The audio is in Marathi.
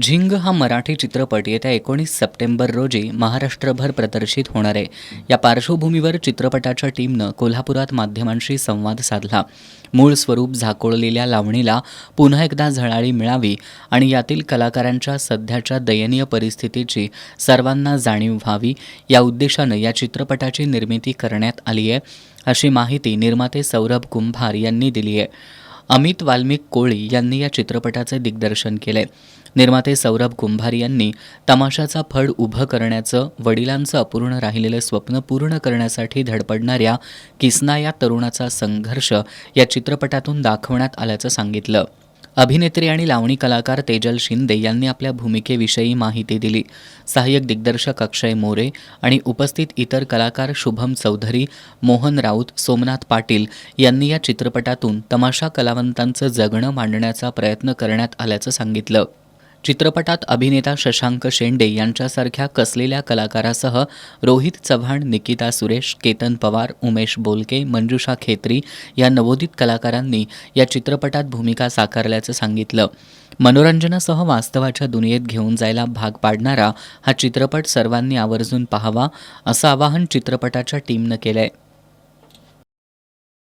झिंग हा मराठी चित्रपट येत्या 19 सप्टेंबर रोजी महाराष्ट्रभर प्रदर्शित होणार आहे. या पार्श्वभूमीवर चित्रपटाच्या टीमनं कोल्हापुरात माध्यमांशी संवाद साधला. मूळ स्वरूप झाकोळलेल्या लावणीला पुन्हा एकदा झळाळी मिळावी आणि यातील कलाकारांच्या सध्याच्या दयनीय परिस्थितीची सर्वांना जाणीव व्हावी या उद्देशानं या चित्रपटाची निर्मिती करण्यात आली आहे, अशी माहिती निर्माते सौरभ कुंभार यांनी दिली आहे. अमित वाल्मिक कोळी यांनी या चित्रपटाचे दिग्दर्शन केले. निर्माते सौरभ कुंभार यांनी तमाशाचा फड उभं करण्याचं वडिलांचं अपूर्ण राहिलेलं स्वप्न पूर्ण करण्यासाठी धडपडणाऱ्या किसना या तरुणाचा संघर्ष या चित्रपटातून दाखवण्यात आल्याचं सांगितलं. अभिनेत्री आणि लावणी कलाकार तेजल शिंदे यांनी आपल्या भूमिकेविषयी माहिती दिली. सहाय्यक दिग्दर्शक अक्षय मोरे आणि उपस्थित इतर कलाकार शुभम चौधरी, मोहन राऊत, सोमनाथ पाटील यांनी या चित्रपटातून तमाशा कलावंतांचं जगणं मांडण्याचा प्रयत्न करण्यात आल्याचं सांगितलं. चित्रपटात अभिनेता शशांक शेंडे यांच्यासारख्या कसलेल्या कलाकारासह रोहित चव्हाण, निकिता सुरेश, केतन पवार, उमेश बोलके, मंजुषा खेत्री या नवोदित कलाकारांनी या चित्रपटात भूमिका साकारल्याचं सांगितलं. मनोरंजनासह वास्तवाच्या दुनियेत घेऊन जायला भाग पाडणारा हा चित्रपट सर्वांनी आवर्जून पाहावा असं आवाहन चित्रपटाच्या टीमनं केलंय.